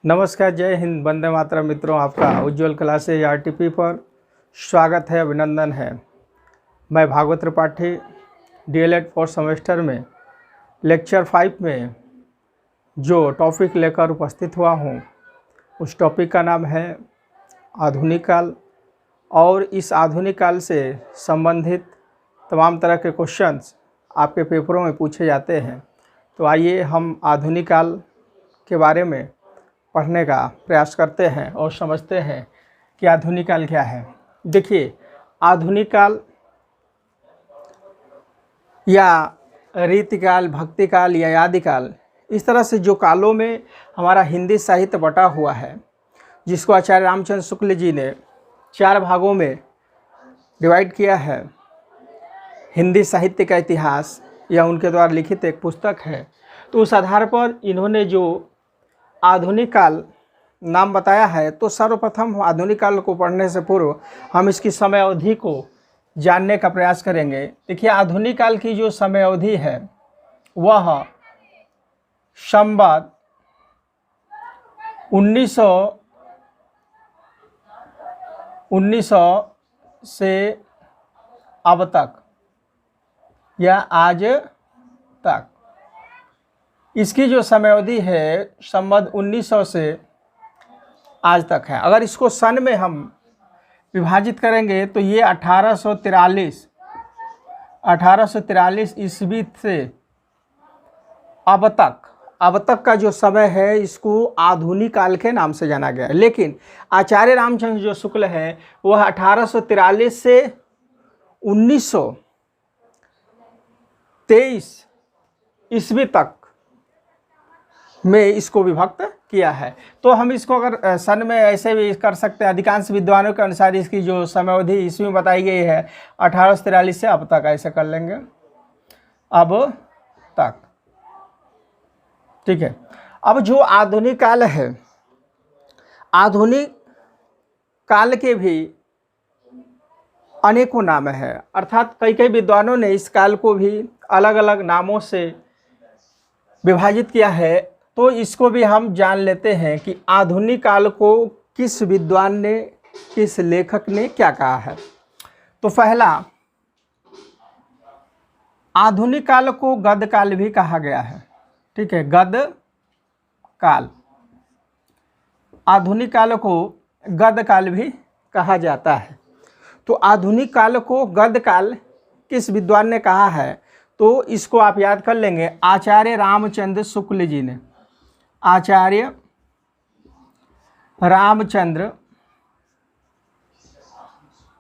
नमस्कार, जय हिंद, वंदे मातरम। मित्रों, आपका उज्ज्वल क्लासेज आरटीपी पर स्वागत है, अभिनंदन है। मैं Bhagwat Tripathi DElEd 4th semester में लेक्चर 5 में जो टॉपिक लेकर उपस्थित हुआ हूँ, उस टॉपिक का नाम है आधुनिक काल। और इस आधुनिक काल से संबंधित तमाम तरह के क्वेश्चंस आपके पेपरों में पूछे जाते हैं। तो आइए हम आधुनिक काल के बारे में पढ़ने का प्रयास करते हैं और समझते हैं कि आधुनिक काल क्या है। देखिए, आधुनिक काल या रीतिकाल, भक्ति काल या आदिकाल, इस तरह से जो कालों में हमारा हिंदी साहित्य बटा हुआ है, जिसको आचार्य रामचंद्र शुक्ल जी ने 4 भागों में डिवाइड किया है। हिंदी साहित्य का इतिहास या उनके द्वारा लिखित एक पुस्तक है। तो उस आधार पर इन्होंने जो आधुनिक काल नाम बताया है, तो सर्वप्रथम आधुनिक काल को पढ़ने से पूर्व हम इसकी समय अवधि को जानने का प्रयास करेंगे। देखिए, आधुनिक काल की जो समय अवधि है वह संवत 1900 से अब तक या आज तक, इसकी जो समय अवधि है संवत 1900 से आज तक है। अगर इसको सन में हम विभाजित करेंगे तो ये 1843 ईस्वी से अब तक का जो समय है, इसको आधुनिक काल के नाम से जाना गया है। लेकिन आचार्य रामचंद्र जो शुक्ल है वह 1843 से 1923 ईस्वी तक में इसको विभक्त किया है। तो हम इसको अगर सन में ऐसे भी कर सकते हैं। अधिकांश विद्वानों के अनुसार इसकी जो समय अवधि ईस्वी में बताई गई है 1843 से अब तक, ऐसे कर लेंगे, अब तक। ठीक है। अब जो आधुनिक काल है, आधुनिक काल के भी अनेकों नाम है, अर्थात कई विद्वानों ने इस काल को भी अलग अलग नामों से विभाजित किया है। तो इसको भी हम जान लेते हैं कि आधुनिक काल को किस विद्वान ने, किस लेखक ने क्या कहा है। तो पहला, आधुनिक काल को गद्य काल भी कहा गया है। ठीक है, गद्य काल, आधुनिक काल को गद्य काल भी कहा जाता है। तो आधुनिक काल को गद्य काल किस विद्वान ने कहा है, तो इसको आप याद कर लेंगे, आचार्य रामचंद्र शुक्ल जी ने। आचार्य रामचंद्र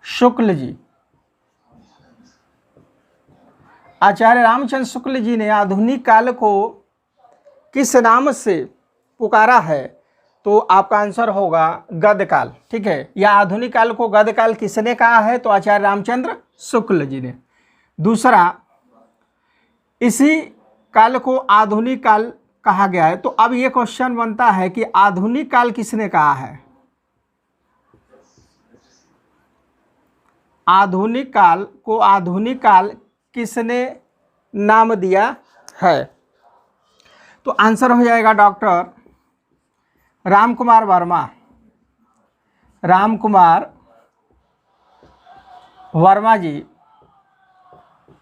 शुक्ल जी, आचार्य रामचंद्र शुक्ल जी ने आधुनिक काल को किस नाम से पुकारा है, तो आपका आंसर होगा गद्य काल। ठीक है, या आधुनिक काल को गद्य काल किसने कहा है, तो आचार्य रामचंद्र शुक्ल जी ने। दूसरा, इसी काल को आधुनिक काल कहा गया है। तो अब ये क्वेश्चन बनता है कि आधुनिक काल किसने कहा है, आधुनिक काल को आधुनिक काल किसने नाम दिया है। तो आंसर हो जाएगा डॉक्टर रामकुमार वर्मा। रामकुमार वर्मा जी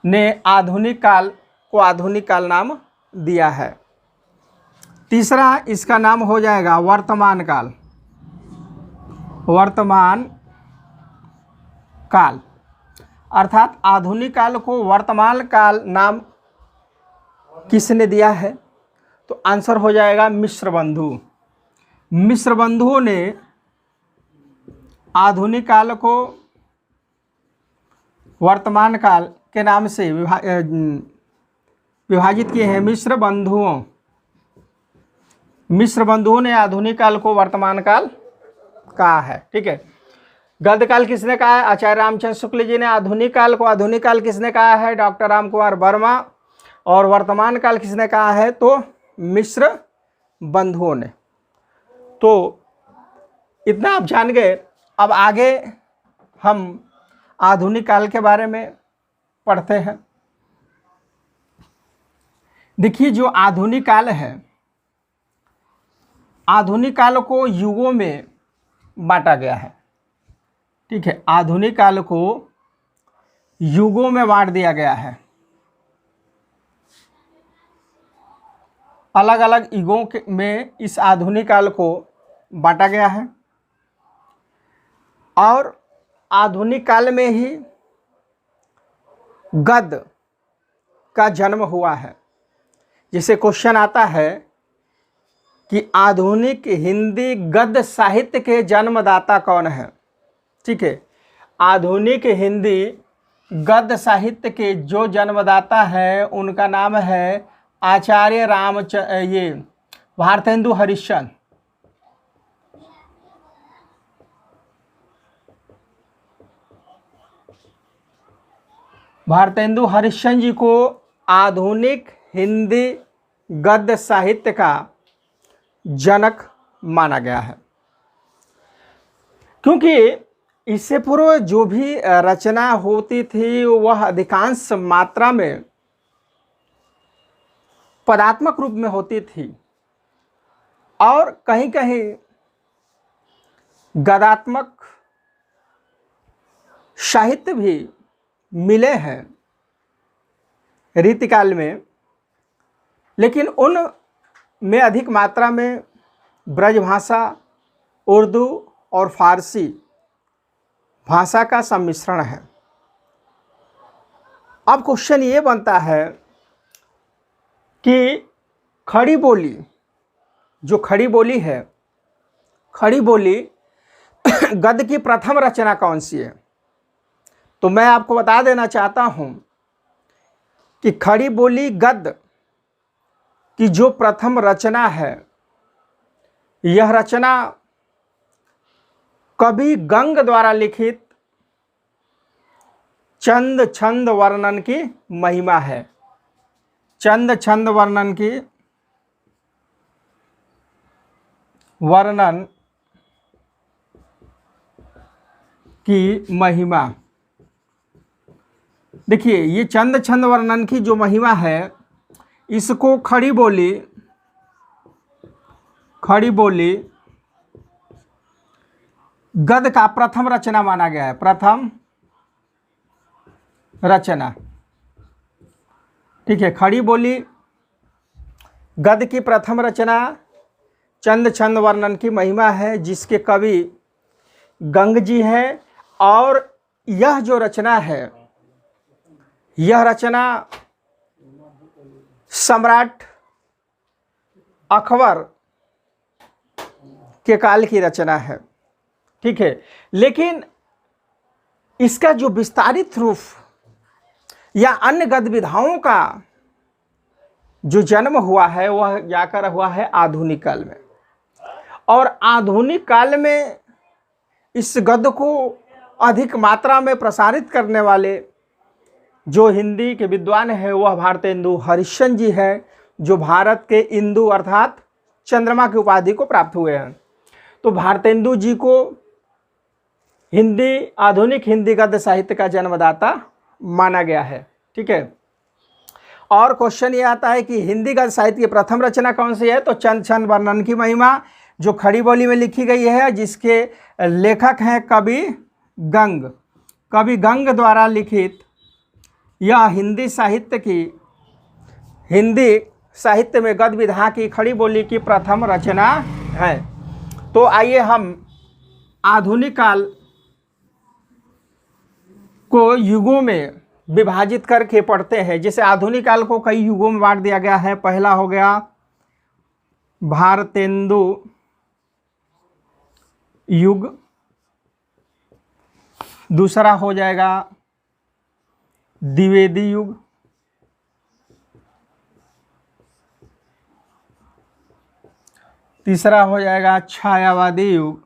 ने आधुनिक काल को आधुनिक काल नाम दिया है। तीसरा, इसका नाम हो जाएगा वर्तमान काल। वर्तमान काल, अर्थात आधुनिक काल को वर्तमान काल नाम किसने दिया है, तो आंसर हो जाएगा मिश्र बंधु। मिश्र बंधुओं ने आधुनिक काल को वर्तमान काल के नाम से विभाजित किए हैं। मिश्र बंधुओं ने आधुनिक काल को वर्तमान काल कहा है। ठीक है, गद्य काल किसने कहा है, आचार्य रामचंद्र शुक्ल जी ने। आधुनिक काल को आधुनिक काल किसने कहा है, डॉक्टर रामकुमार वर्मा। और वर्तमान काल किसने कहा है, तो मिश्र बंधुओं ने। तो इतना आप जान गए। अब आगे हम आधुनिक काल के बारे में पढ़ते हैं। देखिए, जो आधुनिक काल है आधुनिक काल को युगों में बांटा गया है। ठीक है, आधुनिक काल को युगों में बांट दिया गया है। अलग अलग युगों में इस आधुनिक काल को बांटा गया है और आधुनिक काल में ही गद्य का जन्म हुआ है। जैसे क्वेश्चन आता है कि आधुनिक हिंदी गद्य साहित्य के जन्मदाता कौन है। ठीक है, आधुनिक हिंदी गद्य साहित्य के जो जन्मदाता है उनका नाम है आचार्य भारतेंदु हरिश्चंद्र। भारतेंदु हरिश्चंद्र जी को आधुनिक हिंदी गद्य साहित्य का जनक माना गया है, क्योंकि इससे पूर्व जो भी रचना होती थी वह अधिकांश मात्रा में पदात्मक रूप में होती थी और कहीं कहीं गद्यात्मक साहित्य भी मिले हैं रीतिकाल में, लेकिन उन में अधिक मात्रा में ब्रजभाषा, उर्दू और फारसी भाषा का सम्मिश्रण है। अब क्वेश्चन ये बनता है कि खड़ी बोली, जो खड़ी बोली है, खड़ी बोली गद्य की प्रथम रचना कौन सी है। तो मैं आपको बता देना चाहता हूं कि खड़ी बोली गद्य की जो प्रथम रचना है, यह रचना कवि गंग द्वारा लिखित चंद छंद वर्णन की महिमा है। चंद छंद वर्णन की महिमा। देखिए, ये चंद छंद वर्णन की जो महिमा है, इसको खड़ी बोली गद्य का प्रथम रचना माना गया है। प्रथम रचना, ठीक है। खड़ी बोली गद्य की प्रथम रचना चंद छंद वर्णन की महिमा है, जिसके कवि गंग जी हैं। और यह जो रचना है, यह रचना सम्राट अकबर के काल की रचना है। ठीक है, लेकिन इसका जो विस्तारित रूप या अन्य गद्य विधाओं का जो जन्म हुआ है वह जाकर हुआ है आधुनिक काल में। और आधुनिक काल में इस गद्य को अधिक मात्रा में प्रसारित करने वाले जो हिंदी के विद्वान हैं वह भारतेंदु हरिश्चंद्र जी हैं, जो भारत के इंदु अर्थात चंद्रमा की उपाधि को प्राप्त हुए हैं। तो भारतेंदु जी को आधुनिक हिंदी गद्य साहित्य का जन्मदाता माना गया है। ठीक है, और क्वेश्चन ये आता है कि हिंदी गद्य साहित्य की प्रथम रचना कौन सी है। तो चंद छंद वर्णन की महिमा, जो खड़ी बोली में लिखी गई है, जिसके लेखक हैं कवि गंग। कवि गंग द्वारा लिखित यह हिंदी साहित्य में गद्य विधा की खड़ी बोली की प्रथम रचना है। तो आइए हम आधुनिक काल को युगों में विभाजित करके पढ़ते हैं। जैसे आधुनिक काल को कई युगों में बांट दिया गया है। पहला हो गया भारतेंदु युग, दूसरा हो जाएगा द्विवेदी युग, तीसरा हो जाएगा छायावादी युग,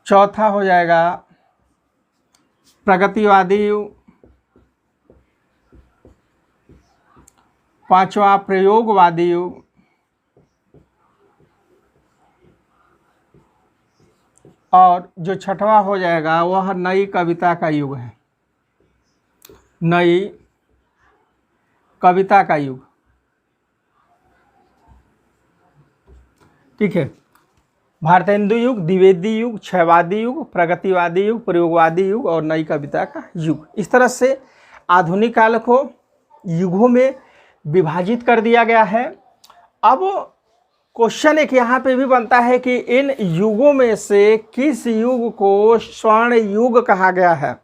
चौथा हो जाएगा प्रगतिवादी युग, पांचवा प्रयोगवादी युग, और जो छठवां हो जाएगा वह नई कविता का युग है। नई कविता का युग। ठीक है, भारतेंदु युग, द्विवेदी युग, क्षयवादी युग, प्रगतिवादी युग, प्रयोगवादी युग और नई कविता का युग। इस तरह से आधुनिक काल को युगों में विभाजित कर दिया गया है। अब क्वेश्चन एक यहाँ पे भी बनता है कि इन युगों में से किस युग को स्वर्ण युग कहा गया है।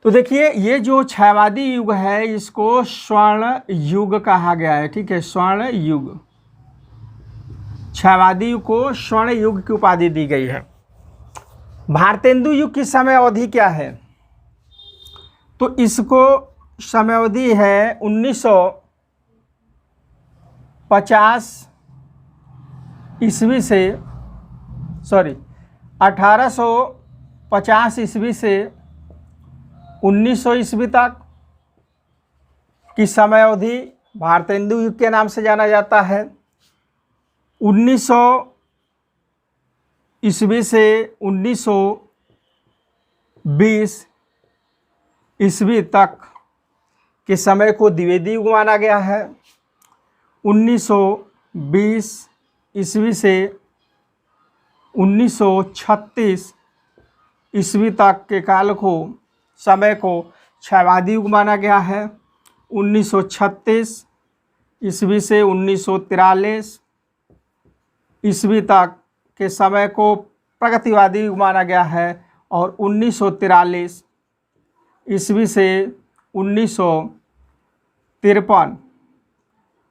तो देखिए, ये जो क्षयवादी युग है इसको स्वर्ण युग कहा गया है। ठीक है, स्वर्ण युग, क्षयवादी युग को स्वर्ण युग की उपाधि दी गई है। भारतेंदु युग की समय अवधि क्या है? तो इसको समय अवधि है 1950 ईस्वी से 1850 ईस्वी से 1900 ईस्वी तक की समय अवधि भारतेंदु युग के नाम से जाना जाता है। 1900 ईस्वी से 1920 ईस्वी तक के समय को द्विवेदी युग माना गया है। 1920 ईस्वी से 1936 ईस्वी तक के काल को समय को क्षयवादी युग माना गया है। 1936 ईस्वी से 1943 ईस्वी तक के समय को प्रगतिवादी युग माना गया है और 1943 ईस्वी से 1953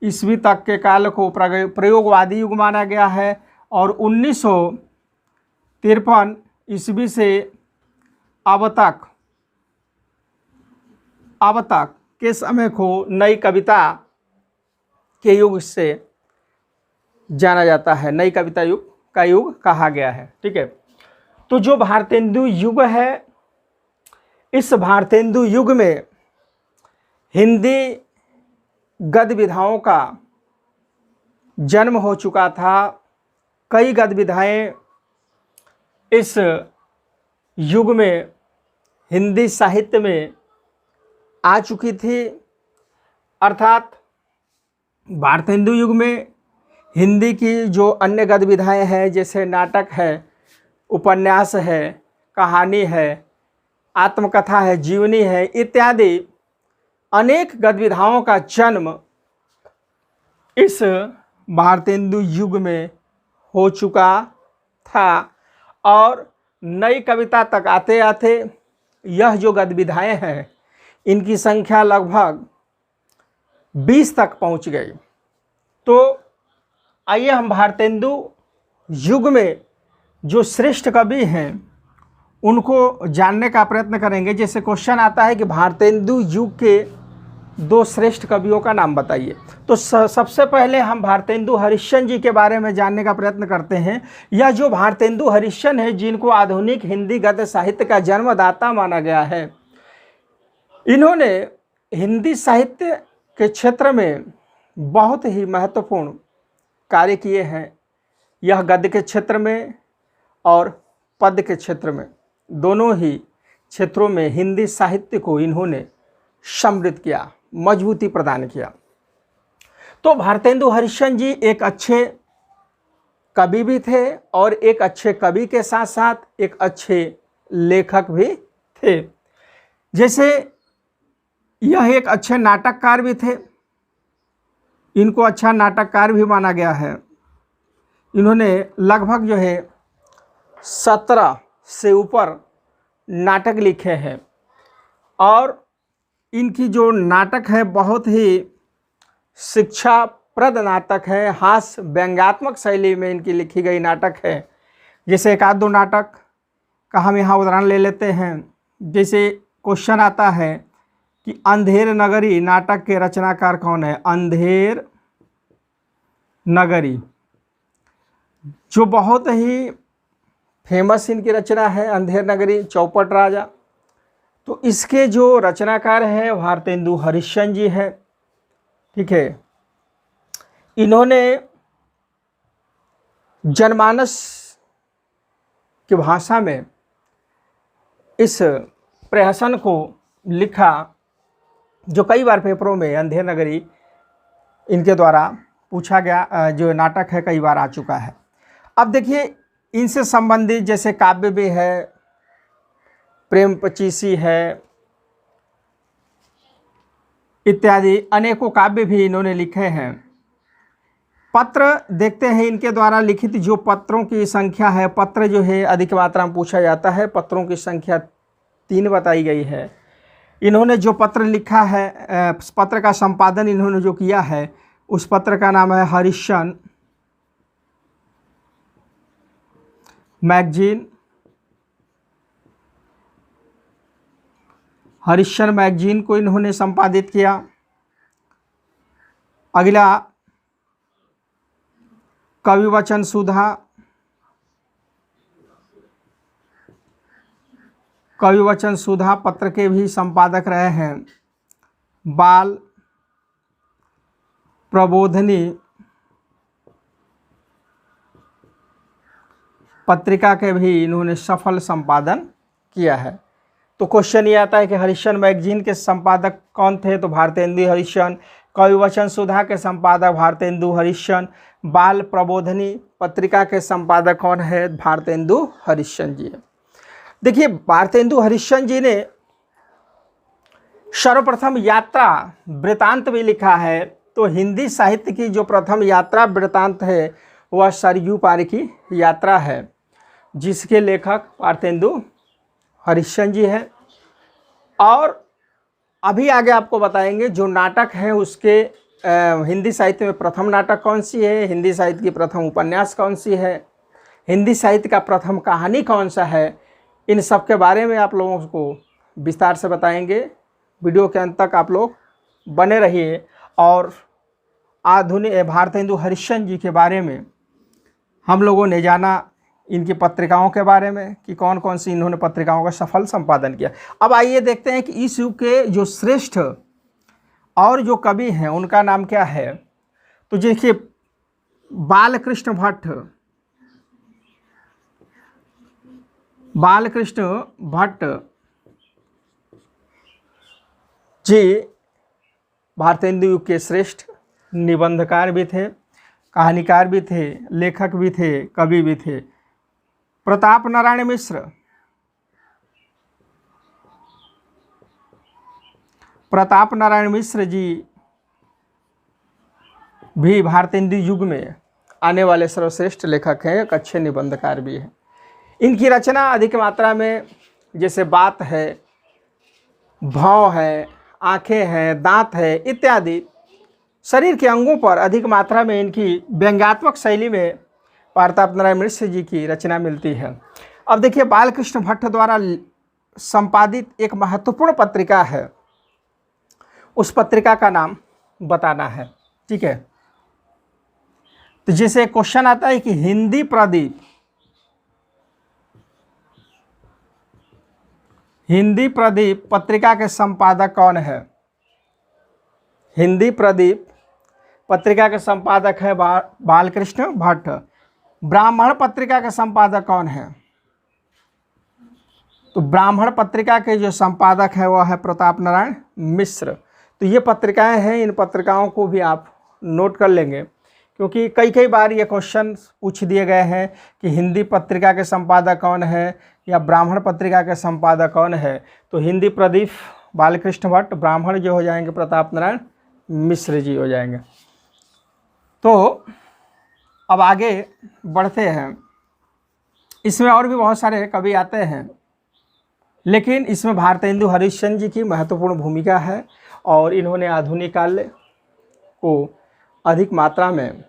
ईस्वी तक के काल को प्रयोगवादी युग माना गया है और 1953 ईस्वी से अब तक के समय को नई कविता के युग से जाना जाता है। नई कविता युग का युग कहा गया है। ठीक है, तो जो भारतेंदु युग है, इस भारतेंदु युग में हिंदी गद्य विधाओं का जन्म हो चुका था। कई गद्य विधाएँ इस युग में हिंदी साहित्य में आ चुकी थी। अर्थात भारतेंदु युग में हिंदी की जो अन्य गद्य विधाएँ हैं, जैसे नाटक है, उपन्यास है, कहानी है, आत्मकथा है, जीवनी है इत्यादि अनेक गद्य विधाओं का जन्म इस भारतेंदु युग में हो चुका था। और नई कविता तक आते आते यह जो गद्य विधाएँ हैं इनकी संख्या लगभग 20 तक पहुंच गई। तो आइए हम भारतेंदु युग में जो श्रेष्ठ कवि हैं उनको जानने का प्रयत्न करेंगे। जैसे क्वेश्चन आता है कि भारतेंदु युग के 2 श्रेष्ठ कवियों का नाम बताइए, तो सबसे पहले हम भारतेंदु हरिश्चंद्र जी के बारे में जानने का प्रयत्न करते हैं। यह जो भारतेंदु हरिश्चंद्र हैं, जिनको आधुनिक हिंदी गद्य साहित्य का जन्मदाता माना गया है, इन्होंने हिंदी साहित्य के क्षेत्र में बहुत ही महत्वपूर्ण कार्य किए हैं। यह गद्य के क्षेत्र में और पद्य के क्षेत्र में, दोनों ही क्षेत्रों में हिंदी साहित्य को इन्होंने समृद्ध किया, मजबूती प्रदान किया। तो भारतेंदु हरिश्चंद्र जी एक अच्छे कवि भी थे और एक अच्छे कवि के साथ साथ एक अच्छे लेखक भी थे। जैसे यह एक अच्छे नाटककार भी थे, इनको अच्छा नाटककार भी माना गया है। इन्होंने लगभग 17 से ऊपर नाटक लिखे हैं और इनकी जो नाटक है बहुत ही शिक्षाप्रद नाटक है, हास्य व्यंग्यात्मक शैली में इनकी लिखी गई नाटक है। जैसे एक आध दो नाटक का हम यहाँ उदाहरण ले लेते हैं। जैसे क्वेश्चन आता है कि अंधेर नगरी नाटक के रचनाकार कौन है? अंधेर नगरी जो बहुत ही फेमस इनकी रचना है, अंधेर नगरी, चौपट राजा। तो इसके जो रचनाकार हैं भारतेंदु हरिश्चंद्र जी हैं। ठीक है, इन्होंने जनमानस की भाषा में इस प्रहसन को लिखा जो कई बार पेपरों में अंधेर नगरी इनके द्वारा पूछा गया जो नाटक है, कई बार आ चुका है। अब देखिए, इनसे संबंधित जैसे काव्य भी है, प्रेम पचीसी है, इत्यादि अनेकों काव्य भी इन्होंने लिखे हैं। पत्र देखते हैं, इनके द्वारा लिखित जो पत्रों की संख्या है, पत्र जो है अधिक मात्रा में पूछा जाता है, पत्रों की संख्या 3 बताई गई है। इन्होंने जो पत्र लिखा है, पत्र का संपादन इन्होंने जो किया है, उस पत्र का नाम है हरिश्चंद्र मैगजीन। हरिश्चंद्र मैगजीन को इन्होंने संपादित किया। अगला कविवचन सुधा, कविवचन सुधा पत्र के भी संपादक रहे हैं। बाल प्रबोधिनी पत्रिका के भी इन्होंने सफल संपादन किया है। तो क्वेश्चन ये आता है कि हरिश्चंद्र मैगजीन के संपादक कौन थे, तो भारतेंदु हरिश्चंद्र। कविवचन सुधा के संपादक भारतेंदु हरिश्चंद्र। बाल प्रबोधिनी पत्रिका के संपादक कौन है, भारतेंदु हरिश्चंद्र जी है। देखिए, भारतेंदु हरिश्चंद्र जी ने सर्वप्रथम यात्रा वृतांत भी लिखा है। तो हिंदी साहित्य की जो प्रथम यात्रा वृतांत है वह सरयू पार की यात्रा है, जिसके लेखक भारतेंदु हरिश्चंद्र जी है। और अभी आगे आपको बताएंगे जो नाटक है उसके हिंदी साहित्य में प्रथम नाटक कौन सी है, हिंदी साहित्य की प्रथम उपन्यास कौन सी है, हिंदी साहित्य का प्रथम कहानी कौन सा है, इन सब के बारे में आप लोगों को विस्तार से बताएंगे। वीडियो के अंत तक आप लोग बने रहिए और आधुनिक भारतेंदु हरिश्चंद्र जी के बारे में हम लोगों ने जाना, इनकी पत्रिकाओं के बारे में कि कौन कौन सी इन्होंने पत्रिकाओं का सफल संपादन किया। अब आइए देखते हैं कि इस युग के जो श्रेष्ठ और जो कवि हैं उनका नाम क्या है। तो देखिए, बालकृष्ण भट्ट, बालकृष्ण भट्ट जी भारतेंदु युग के श्रेष्ठ निबंधकार भी थे, कहानीकार भी थे, लेखक भी थे, कवि भी थे। प्रताप नारायण मिश्र, प्रताप नारायण मिश्र जी भी भारतेंदु युग में आने वाले सर्वश्रेष्ठ लेखक हैं, एक अच्छे निबंधकार भी हैं। इनकी रचना अधिक मात्रा में जैसे बात है, भाव है, आँखें हैं, दांत है इत्यादि शरीर के अंगों पर अधिक मात्रा में इनकी व्यंग्यात्मक शैली में प्रताप नारायण मिश्र जी की रचना मिलती है। अब देखिए, बालकृष्ण भट्ट द्वारा संपादित एक महत्वपूर्ण पत्रिका है, उस पत्रिका का नाम बताना है, ठीक है। तो जैसे क्वेश्चन आता है कि हिंदी प्रदीप, हिंदी प्रदीप पत्रिका के संपादक कौन है। हिंदी प्रदीप पत्रिका के संपादक है बालकृष्ण भट्ट। ब्राह्मण पत्रिका के संपादक कौन है, तो ब्राह्मण पत्रिका के जो संपादक है वह है प्रताप नारायण मिश्र। तो ये पत्रिकाएं हैं, इन पत्रिकाओं को भी आप नोट कर लेंगे, क्योंकि कई बार ये क्वेश्चन पूछ दिए गए हैं कि हिंदी पत्रिका के संपादक कौन है या ब्राह्मण पत्रिका के संपादक कौन है। तो हिंदी प्रदीप बालकृष्ण भट्ट, ब्राह्मण जो हो जाएंगे प्रताप नारायण मिश्र जी हो जाएंगे। तो अब आगे बढ़ते हैं, इसमें और भी बहुत सारे कवि आते हैं, लेकिन इसमें भारतेंदु हरिश्चंद्र जी की महत्वपूर्ण भूमिका है और इन्होंने आधुनिक काल को अधिक मात्रा में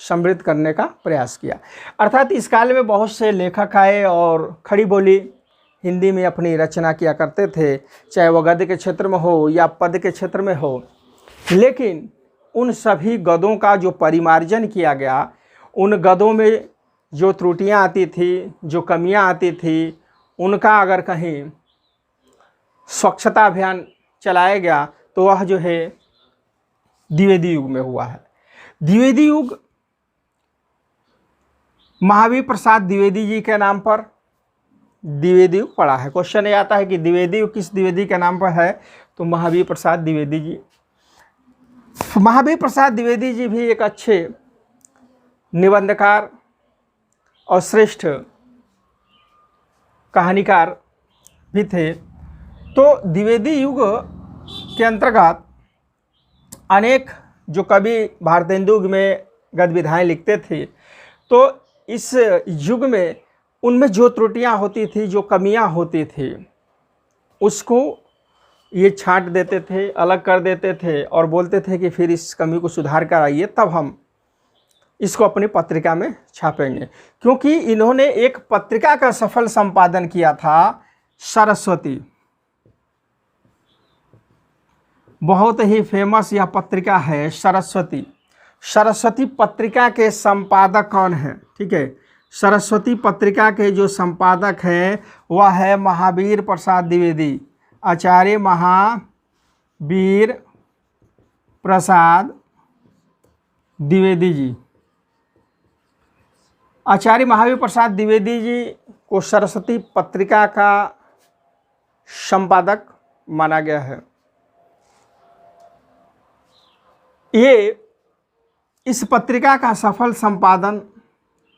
समृद्ध करने का प्रयास किया। अर्थात इस काल में बहुत से लेखक आए और खड़ी बोली हिंदी में अपनी रचना किया करते थे, चाहे वह गद्य के क्षेत्र में हो या पद्य के क्षेत्र में हो। लेकिन उन सभी गद्यों का जो परिमार्जन किया गया, उन गद्यों में जो त्रुटियां आती थी, जो कमियां आती थी, उनका अगर कहीं स्वच्छता अभियान चलाया गया तो वह जो है द्विवेदी युग में हुआ है। द्विवेदी युग महावीर प्रसाद द्विवेदी जी के नाम पर द्विवेदी युग पड़ा है। क्वेश्चन ये आता है कि द्विवेदी युग किस द्विवेदी के नाम पर है, तो महावीर प्रसाद द्विवेदी जी। महावीर प्रसाद द्विवेदी जी भी एक अच्छे निबंधकार और श्रेष्ठ कहानीकार भी थे। तो द्विवेदी युग के अंतर्गत अनेक जो कवि भारतेंदु युग में गद्य लिखते थे, तो इस युग में उनमें जो त्रुटियां होती थी, जो कमियां होती थी, उसको ये छांट देते थे, अलग कर देते थे और बोलते थे कि फिर इस कमी को सुधार कर आइए, तब हम इसको अपनी पत्रिका में छापेंगे। क्योंकि इन्होंने एक पत्रिका का सफल संपादन किया था, सरस्वती। बहुत ही फेमस यह पत्रिका है सरस्वती। सरस्वती पत्रिका के संपादक कौन हैं? ठीक है, सरस्वती पत्रिका के जो संपादक हैं वह है महावीर प्रसाद द्विवेदी, आचार्य महावीर प्रसाद द्विवेदी जी। आचार्य महावीर प्रसाद द्विवेदी जी को सरस्वती पत्रिका का संपादक माना गया है। ये इस पत्रिका का सफल संपादन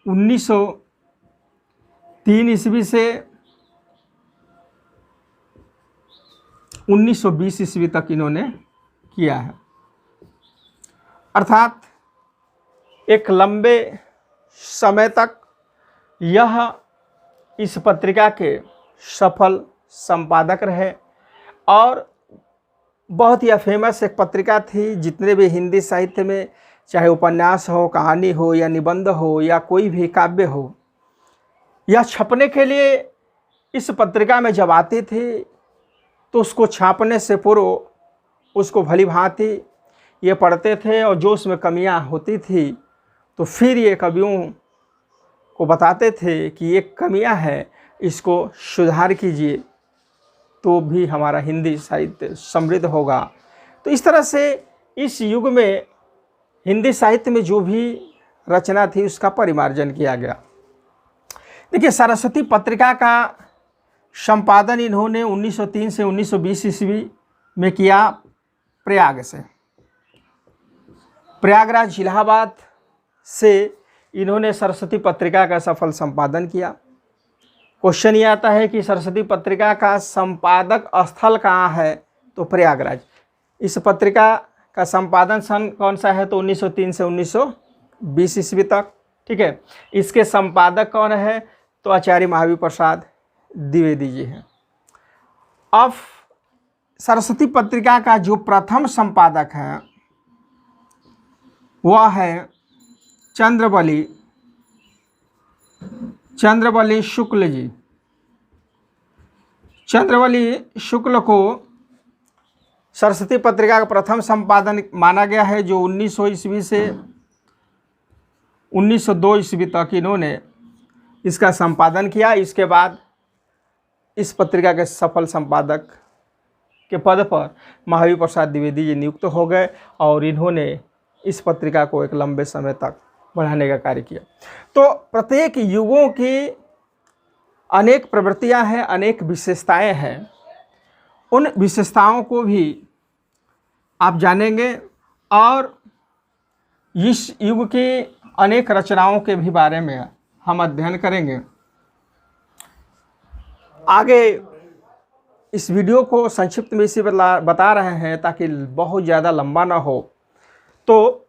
1903 ईस्वी से 1920 ईस्वी तक इन्होंने किया है। अर्थात एक लंबे समय तक यह इस पत्रिका के सफल संपादक रहे और बहुत ही फेमस एक पत्रिका थी। जितने भी हिंदी साहित्य में चाहे उपन्यास हो, कहानी हो या निबंध हो या कोई भी काव्य हो, यह छपने के लिए इस पत्रिका में जब आती थी तो उसको छापने से पूर्व उसको भली भांति ये पढ़ते थे और जो उसमें कमियां होती थी तो फिर ये कवियों को बताते थे कि ये कमियां हैं, इसको सुधार कीजिए तो भी हमारा हिंदी साहित्य समृद्ध होगा। तो इस तरह से इस युग में हिंदी साहित्य में जो भी रचना थी उसका परिमार्जन किया गया। देखिए, सरस्वती पत्रिका का संपादन इन्होंने 1903 से 1920 ईस्वी में किया प्रयाग से। प्रयागराज इलाहाबाद से इन्होंने सरस्वती पत्रिका का सफल संपादन किया। क्वेश्चन ये आता है कि सरस्वती पत्रिका का संपादक स्थल कहाँ है? तो प्रयागराज। इस पत्रिका का संपादन सन कौन सा है? तो 1903 से 1920 ईस्वी तक। ठीक है, इसके संपादक कौन है? तो आचार्य महावीर प्रसाद द्विवेदी जी हैं। अब सरस्वती पत्रिका का जो प्रथम संपादक है वह है चंद्रबली शुक्ल जी। चंद्रबली शुक्ल को सरस्वती पत्रिका का प्रथम संपादन माना गया है, जो 1900 ईस्वी से 1902 ईस्वी तक इन्होंने इसका संपादन किया। इसके बाद इस पत्रिका के सफल संपादक के पद पर महावीर प्रसाद द्विवेदी जी नियुक्त हो गए और इन्होंने इस पत्रिका को एक लंबे समय तक बढ़ाने का कार्य किया। तो प्रत्येक युगों की अनेक प्रवृत्तियां हैं, अनेक विशेषताएं हैं। उन विशेषताओं को भी आप जानेंगे और इस युग की अनेक रचनाओं के भी बारे में हम अध्ययन करेंगे। आगे इस वीडियो को संक्षिप्त में इसी बता रहे हैं ताकि बहुत ज़्यादा लंबा ना हो। तो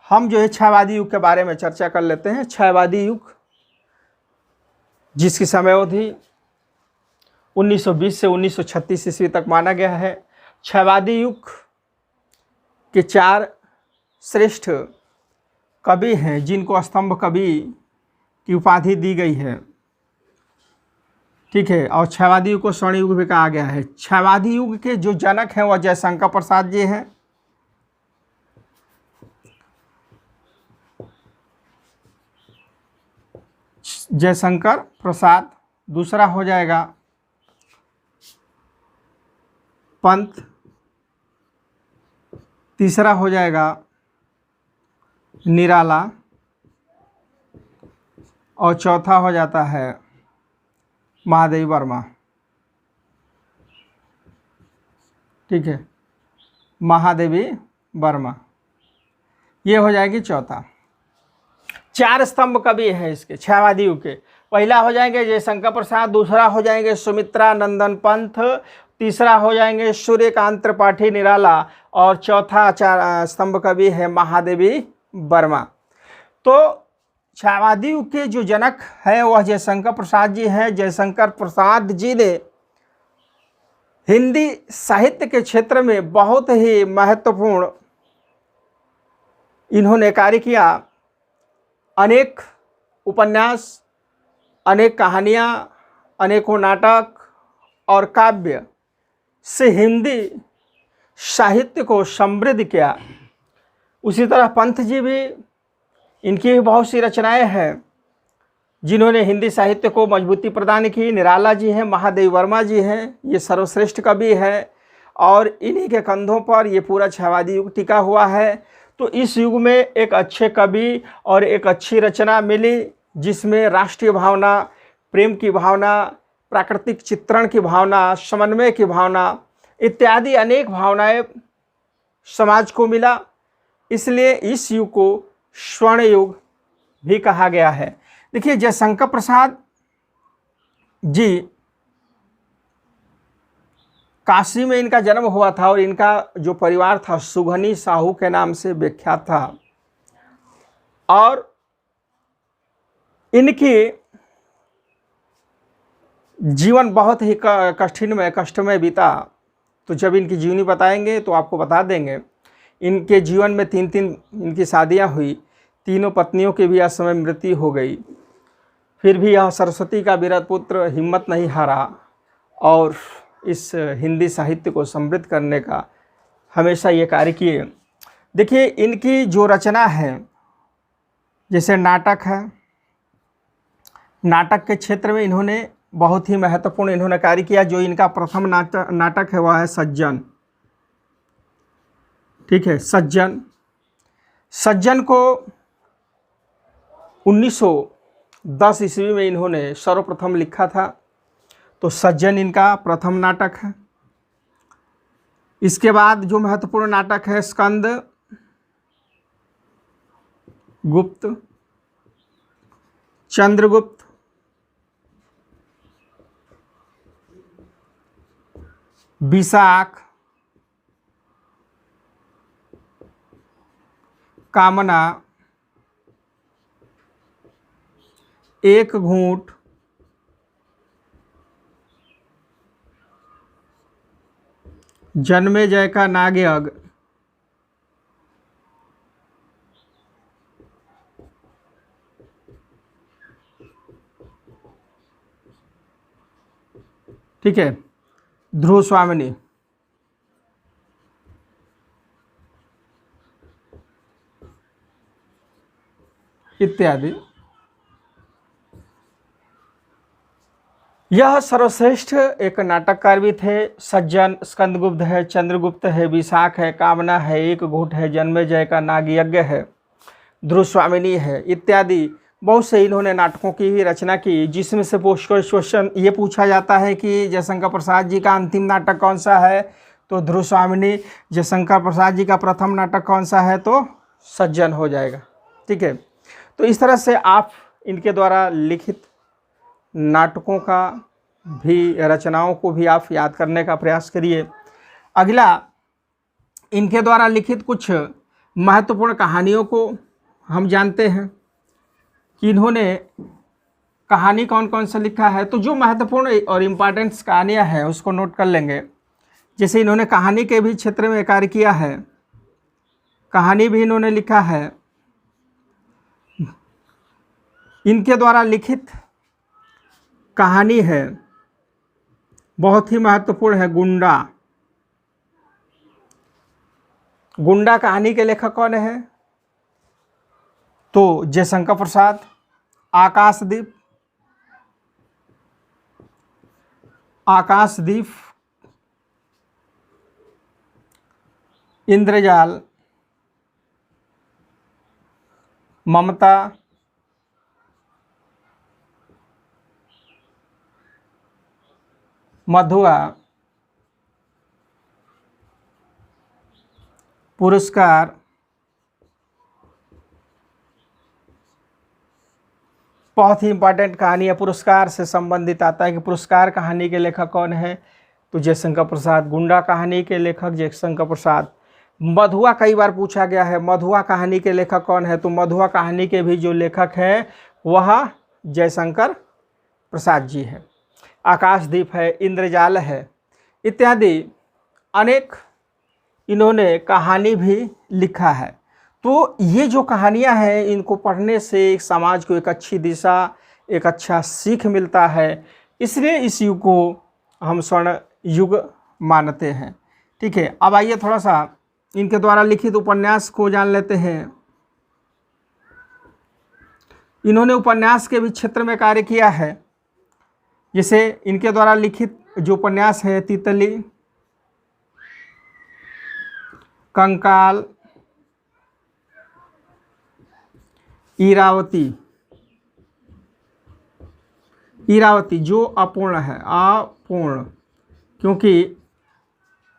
हम जो है क्षयवादी युग के बारे में चर्चा कर लेते हैं। क्षयवादी युग जिसकी समयावधि 1920 से 1936 ईस्वी तक माना गया है। क्षयवादी युग के 4 श्रेष्ठ कवि हैं जिनको स्तंभ कवि की उपाधि दी गई है। ठीक है, और क्षयवादी युग को स्वर्ण युग भी कहा गया है। क्षयवादी युग के जो जनक हैं वह जयशंकर प्रसाद जी हैं। जयशंकर प्रसाद, दूसरा हो जाएगा पंत, तीसरा हो जाएगा निराला और चौथा हो जाता है महादेवी वर्मा। ठीक है, महादेवी वर्मा, ये हो जाएगी चौथा। 4 स्तंभ कवि हैं इसके छायावादी युग के। पहला हो जाएंगे जयशंकर प्रसाद, दूसरा हो जाएंगे सुमित्रा नंदन पंत, तीसरा हो जाएंगे सूर्यकांत त्रिपाठी निराला, और चौथा 4 स्तंभ कवि है महादेवी वर्मा। तो छायावादी युग के जो जनक हैं वह जयशंकर प्रसाद जी हैं। जयशंकर प्रसाद जी ने हिंदी साहित्य के क्षेत्र में बहुत ही महत्वपूर्ण इन्होंने कार्य किया। अनेक उपन्यास, अनेक कहानियाँ, अनेकों नाटक और काव्य से हिंदी साहित्य को समृद्ध किया। उसी तरह पंत जी भी, इनकी भी बहुत सी रचनाएं हैं जिन्होंने हिंदी साहित्य को मजबूती प्रदान की। निराला जी हैं, महादेवी वर्मा जी हैं, ये सर्वश्रेष्ठ कवि हैं और इन्हीं के कंधों पर ये पूरा छायावादी युग टिका हुआ है। तो इस युग में एक अच्छे कवि और एक अच्छी रचना मिली जिसमें राष्ट्रीय भावना, प्रेम की भावना, प्राकृतिक चित्रण की भावना, समन्वय की भावना इत्यादि अनेक भावनाएं समाज को मिला। इसलिए इस युग को स्वर्ण युग भी कहा गया है। देखिए, जयशंकर प्रसाद जी, काशी में इनका जन्म हुआ था और इनका जो परिवार था सुघनी साहू के नाम से विख्यात था और इनकी जीवन बहुत ही कष्टमय बीता। तो जब इनकी जीवनी बताएंगे तो आपको बता देंगे। इनके जीवन में 3 इनकी शादियां हुई, तीनों पत्नियों की भी असमय मृत्यु हो गई। फिर भी यह सरस्वती का विरत पुत्र हिम्मत नहीं हारा और इस हिंदी साहित्य को समृद्ध करने का हमेशा ये कार्य किए। देखिए, इनकी जो रचना है, जैसे नाटक है, नाटक के क्षेत्र में इन्होंने बहुत ही महत्वपूर्ण इन्होंने कार्य किया। जो इनका प्रथम नाटक है वह है सज्जन। ठीक है, सज्जन को 1910 ईस्वी में इन्होंने सर्वप्रथम लिखा था। तो सज्जन इनका प्रथम नाटक है। इसके बाद जो महत्वपूर्ण नाटक है स्कंद गुप्त, चंद्रगुप्त, विशाख, कामना, एक घूंट, जन्मेजय का नागयज्ञ, ठीक है, ध्रुव स्वामिनी, इत्यादि। यह सर्वश्रेष्ठ एक नाटककार भी थे। सज्जन, स्कंदगुप्त है, चंद्रगुप्त है, विशाख है, कामना है, एक घूंट है, जन्मेजय का नागयज्ञ है, ध्रुव स्वामिनी है, इत्यादि बहुत से इन्होंने नाटकों की ही रचना की। जिसमें से क्वेश्चन ये पूछा जाता है कि जयशंकर प्रसाद जी का अंतिम नाटक कौन सा है, तो ध्रुव स्वामिनी। जयशंकर प्रसाद जी का प्रथम नाटक कौन सा है, तो सज्जन हो जाएगा। ठीक है, तो इस तरह से आप इनके द्वारा लिखित नाटकों का भी, रचनाओं को भी आप याद करने का प्रयास करिए। अगला, इनके द्वारा लिखित कुछ महत्वपूर्ण कहानियों को हम जानते हैं कि इन्होंने कहानी कौन कौन सा लिखा है। तो जो महत्वपूर्ण और इम्पॉर्टेंट कहानियाँ हैं उसको नोट कर लेंगे। जैसे इन्होंने कहानी के भी क्षेत्र में कार्य किया है, कहानी भी इन्होंने लिखा है। इनके द्वारा लिखित कहानी है बहुत ही महत्वपूर्ण है गुंडा। गुंडा कहानी के लेखक कौन है, तो जयशंकर प्रसाद। आकाशदीप, आकाशदीप, इंद्रजाल, ममता, मधुआ, पुरस्कार बहुत ही इंपॉर्टेंट कहानी है, पुरस्कार से संबंधित आता है कि पुरस्कार कहानी के लेखक कौन है, तो जयशंकर प्रसाद। गुंडा कहानी के लेखक जयशंकर प्रसाद। मधुआ कई बार पूछा गया है, मधुआ कहानी के लेखक कौन है, तो मधुआ कहानी के भी जो लेखक हैं वह जयशंकर प्रसाद जी हैं। आकाशदीप है, इंद्रजाल है, इत्यादि अनेक इन्होंने कहानी भी लिखा है। तो ये जो कहानियां हैं इनको पढ़ने से एक समाज को एक अच्छी दिशा, एक अच्छा सीख मिलता है, इसलिए इस युग को हम स्वर्ण युग मानते हैं। ठीक है, अब आइए थोड़ा सा इनके द्वारा लिखित उपन्यास को जान लेते हैं। इन्होंने उपन्यास के भी क्षेत्र में कार्य किया है, जैसे इनके द्वारा लिखित जो उपन्यास है तितली, कंकाल, इरावती। इरावती जो अपूर्ण है, अपूर्ण, क्योंकि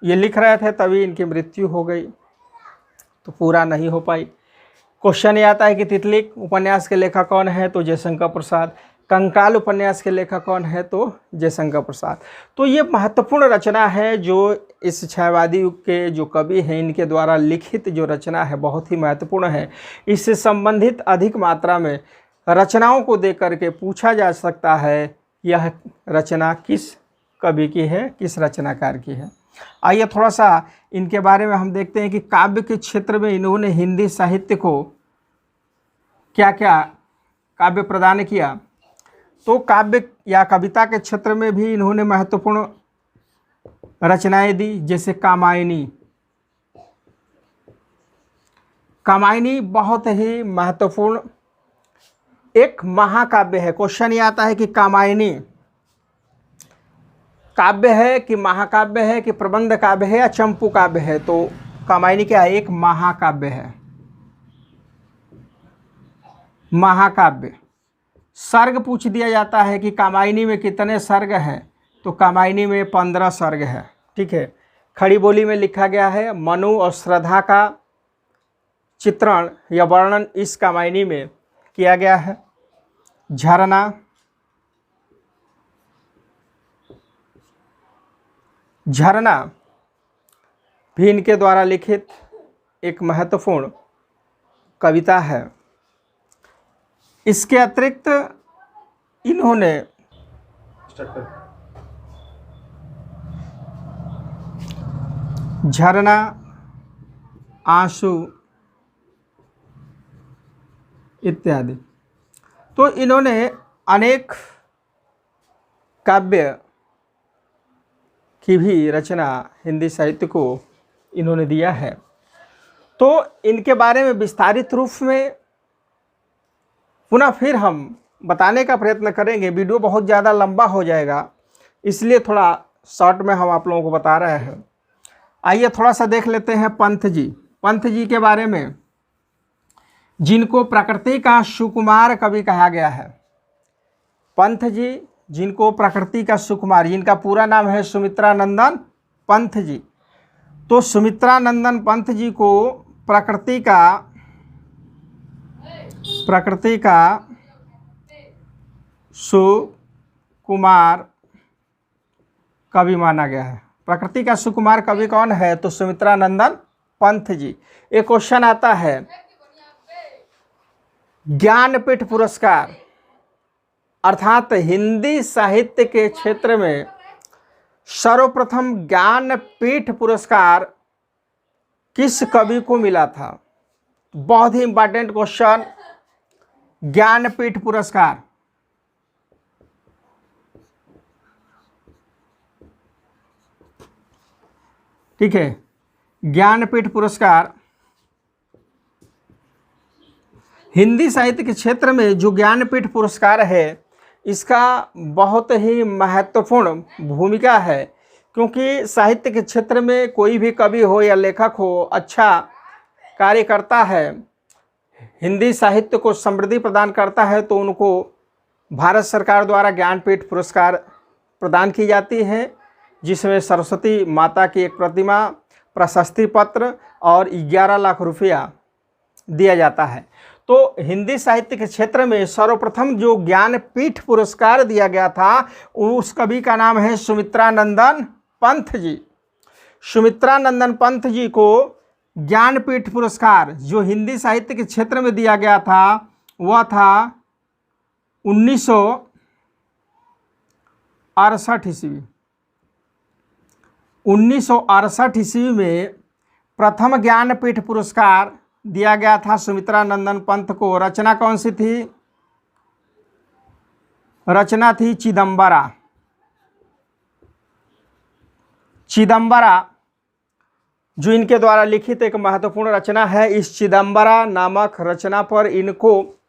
ये लिख रहे थे तभी इनकी मृत्यु हो गई, तो पूरा नहीं हो पाई। क्वेश्चन ये आता है कि तितली उपन्यास के लेखक कौन है, तो जयशंकर प्रसाद। कंकाल उपन्यास के लेखक कौन है, तो जयशंकर प्रसाद। तो ये महत्वपूर्ण रचना है जो इस छायावादी युग के जो कवि हैं इनके द्वारा लिखित जो रचना है बहुत ही महत्वपूर्ण है। इससे संबंधित अधिक मात्रा में रचनाओं को देख करके पूछा जा सकता है यह रचना किस कवि की है, किस रचनाकार की है। आइए थोड़ा सा इनके बारे में हम देखते हैं कि काव्य के क्षेत्र में इन्होंने हिंदी साहित्य को क्या क्या काव्य प्रदान किया। तो काव्य या कविता के क्षेत्र में भी इन्होंने महत्वपूर्ण रचनाएं दी, जैसे कामायनी। कामायनी बहुत ही महत्वपूर्ण एक महाकाव्य है। क्वेश्चन ये आता है कि कामायनी काव्य है कि महाकाव्य है कि प्रबंध काव्य है या चंपू काव्य है, तो कामायनी क्या है, एक महाकाव्य है। महाकाव्य। सर्ग पूछ दिया जाता है कि कामायनी में कितने सर्ग हैं, तो कामायनी में 15 सर्ग है। ठीक है, खड़ी बोली में लिखा गया है। मनु और श्रद्धा का चित्रण या वर्णन इस कामायनी में किया गया है। झरना, झरना भी इनके द्वारा लिखित एक महत्वपूर्ण कविता है। इसके अतिरिक्त इन्होंने झरना, आंसू इत्यादि, तो इन्होंने अनेक काव्य की भी रचना हिंदी साहित्य को इन्होंने दिया है। तो इनके बारे में विस्तारित रूप में पुनः फिर हम बताने का प्रयत्न करेंगे। वीडियो बहुत ज़्यादा लंबा हो जाएगा, इसलिए थोड़ा शॉर्ट में हम आप लोगों को बता रहे हैं। आइए थोड़ा सा देख लेते हैं पंत जी। पंत जी के बारे में, जिनको प्रकृति का सुकुमार कवि कहा गया है। पंत जी जिनको प्रकृति का सुकुमार, जिनका पूरा नाम है सुमित्रानंदन पंत जी। तो सुमित्रानंदन पंत जी को प्रकृति का सुकुमार कवि माना गया है। प्रकृति का सुकुमार कवि कौन है, तो सुमित्रानंदन पंत जी। एक क्वेश्चन आता है, ज्ञानपीठ पुरस्कार अर्थात हिंदी साहित्य के क्षेत्र में सर्वप्रथम ज्ञानपीठ पुरस्कार किस कवि को मिला था। बहुत ही इंपॉर्टेंट क्वेश्चन, ज्ञानपीठ पुरस्कार। ठीक है, ज्ञानपीठ पुरस्कार हिंदी साहित्य के क्षेत्र में जो ज्ञानपीठ पुरस्कार है इसका बहुत ही महत्वपूर्ण भूमिका है, क्योंकि साहित्य के क्षेत्र में कोई भी कवि हो या लेखक हो अच्छा कार्य करता है, हिंदी साहित्य को समृद्धि प्रदान करता है, तो उनको भारत सरकार द्वारा ज्ञानपीठ पुरस्कार प्रदान की जाती है, जिसमें सरस्वती माता की एक प्रतिमा, प्रशस्ति पत्र और 11 लाख रुपया दिया जाता है। तो हिंदी साहित्य के क्षेत्र में सर्वप्रथम जो ज्ञानपीठ पुरस्कार दिया गया था उस कवि का नाम है सुमित्रानंदन पंत जी। सुमित्रानंदन पंत जी को ज्ञानपीठ पुरस्कार जो हिंदी साहित्य के क्षेत्र में दिया गया था वह था 1968 ईस्वी। 1968 ईस्वी में प्रथम ज्ञानपीठ पुरस्कार दिया गया था सुमित्रानंदन पंत को। रचना कौन सी थी? रचना थी चिदंबरा। चिदंबरा जो इनके द्वारा लिखित एक महत्वपूर्ण रचना है। इस चिदंबरा नामक रचना पर इनको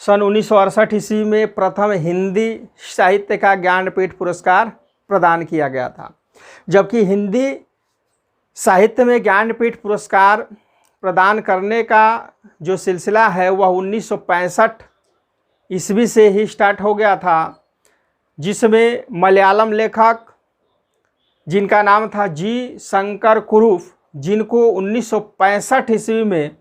सन 1968 ईस्वी में प्रथम हिंदी साहित्य का ज्ञानपीठ पुरस्कार प्रदान किया गया था। जबकि हिंदी साहित्य में ज्ञानपीठ पुरस्कार प्रदान करने का जो सिलसिला है वह 1965 ईस्वी से ही स्टार्ट हो गया था, जिसमें मलयालम लेखक जिनका नाम था जी शंकर कुरूप, जिनको 1965 ईस्वी में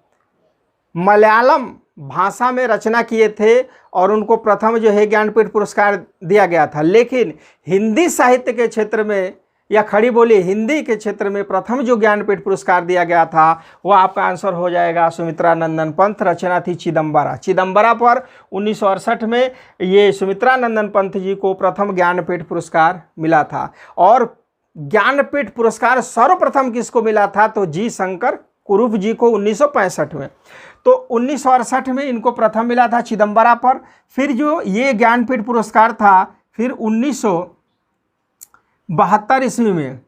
मलयालम भाषा में रचना किए थे और उनको प्रथम जो है ज्ञानपीठ पुरस्कार दिया गया था। लेकिन हिंदी साहित्य के क्षेत्र में या खड़ी बोली हिंदी के क्षेत्र में प्रथम जो ज्ञानपीठ पुरस्कार दिया गया था वह आपका आंसर हो जाएगा सुमित्रानंदन पंत। रचना थी चिदंबरा। चिदंबरा पर 1968 में ये सुमित्रानंदन पंत जी को प्रथम ज्ञानपीठ पुरस्कार मिला था। और ज्ञानपीठ पुरस्कार सर्वप्रथम किसको मिला था? तो जी शंकर कुरूप जी को 1965 में। तो 1968 में इनको प्रथम मिला था चिदंबरा पर। फिर जो ये ज्ञानपीठ पुरस्कार था फिर 1972 ईस्वी में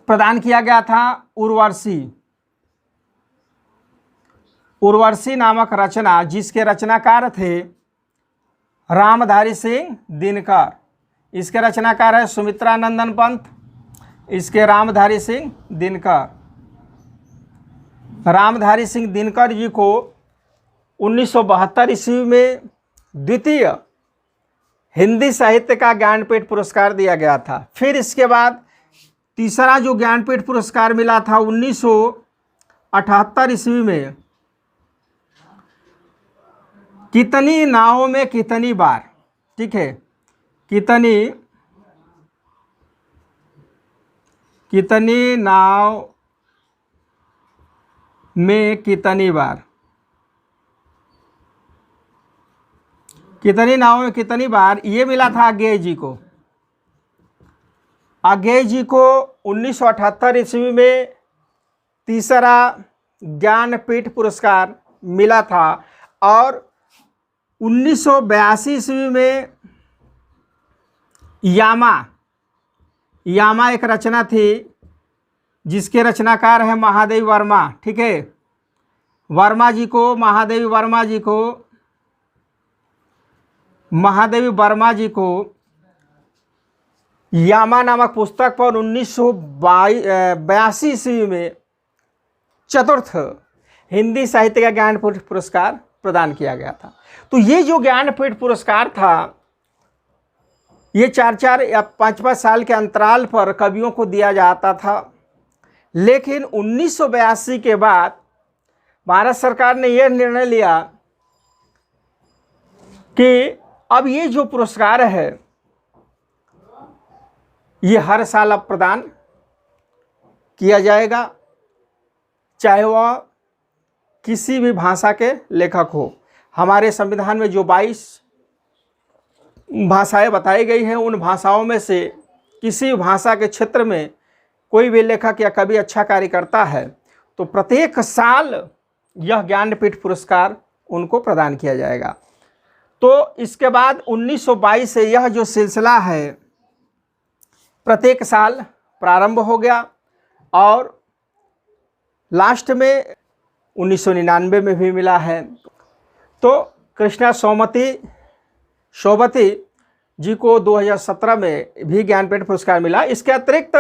प्रदान किया गया था उर्वशी नामक रचना, जिसके रचनाकार थे रामधारी सिंह दिनकर। इसके रचनाकार है सुमित्रानंदन पंत, इसके रामधारी सिंह दिनकर। रामधारी सिंह दिनकर जी को 1972 ईस्वी में द्वितीय हिंदी साहित्य का ज्ञानपीठ पुरस्कार दिया गया था। फिर इसके बाद तीसरा जो ज्ञानपीठ पुरस्कार मिला था 1978 ईस्वी में कितनी नावों में कितनी बार, ठीक है, कितनी नाव में कितनी बार, कितनी नावों में कितनी बार, ये मिला था अज्ञेय जी को। अज्ञेय जी को 1978 ईस्वी में तीसरा ज्ञानपीठ पुरस्कार मिला था। और 1982 ईस्वी में यामा एक रचना थी जिसके रचनाकार है महादेवी वर्मा, ठीक है। महादेवी वर्मा जी को यामा नामक पुस्तक पर 1982 ईस्वी में चतुर्थ हिंदी साहित्य का ज्ञानपीठ पुरस्कार प्रदान किया गया था। तो ये जो ज्ञानपीठ पुरस्कार था ये 4-4 या 5-5 साल के अंतराल पर कवियों को दिया जाता था। लेकिन 1982 के बाद भारत सरकार ने यह निर्णय लिया कि अब ये जो पुरस्कार है ये हर साल अब प्रदान किया जाएगा, चाहे वह किसी भी भाषा के लेखक हो। हमारे संविधान में जो 22 भाषाएं बताई गई हैं उन भाषाओं में से किसी भाषा के क्षेत्र में कोई भी लेखक या कवि अच्छा कार्य करता है तो प्रत्येक साल यह ज्ञानपीठ पुरस्कार उनको प्रदान किया जाएगा। तो इसके बाद 1922 से यह जो सिलसिला है प्रत्येक साल प्रारंभ हो गया और लास्ट में 1999 में भी मिला है। तो कृष्णा सोबती जी को 2017 में भी ज्ञानपीठ पुरस्कार मिला। इसके अतिरिक्त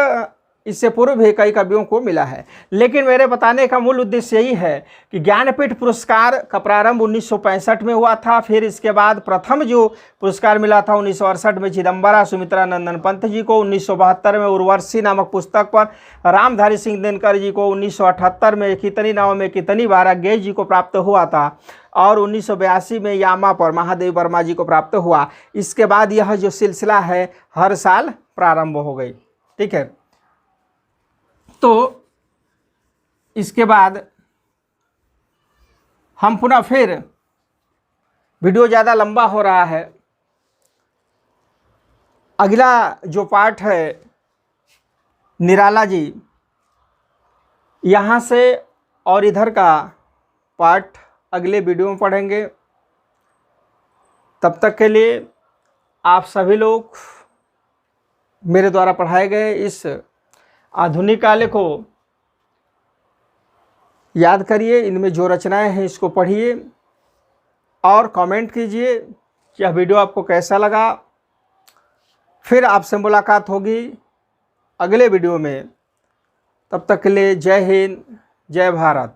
इससे पूर्व भी कई कवियों को मिला है, लेकिन मेरे बताने का मूल उद्देश्य यही है कि ज्ञानपीठ पुरस्कार का प्रारंभ 1965 में हुआ था। फिर इसके बाद प्रथम जो पुरस्कार मिला था 1968 में चिदम्बरा सुमित्रा नंदन पंत जी को, 1972 में उर्वशी नामक पुस्तक पर रामधारी सिंह दिनकर जी को, 1978 में कितनी नाव में कितनी बार गेज जी को प्राप्त हुआ था और 1982 में यामा पर महादेव वर्मा जी को प्राप्त हुआ। इसके बाद यह जो सिलसिला है हर साल प्रारंभ हो गई। ठीक है, तो इसके बाद हम पुनः फिर, वीडियो ज़्यादा लंबा हो रहा है, अगला जो पार्ट है निराला जी, यहाँ से और इधर का पार्ट अगले वीडियो में पढ़ेंगे। तब तक के लिए आप सभी लोग मेरे द्वारा पढ़ाए गए इस आधुनिक काव्य को याद करिए, इनमें जो रचनाएं हैं इसको पढ़िए और कमेंट कीजिए कि यह वीडियो आपको कैसा लगा। फिर आपसे मुलाकात होगी अगले वीडियो में। तब तक के लिए जय हिंद, जय भारत।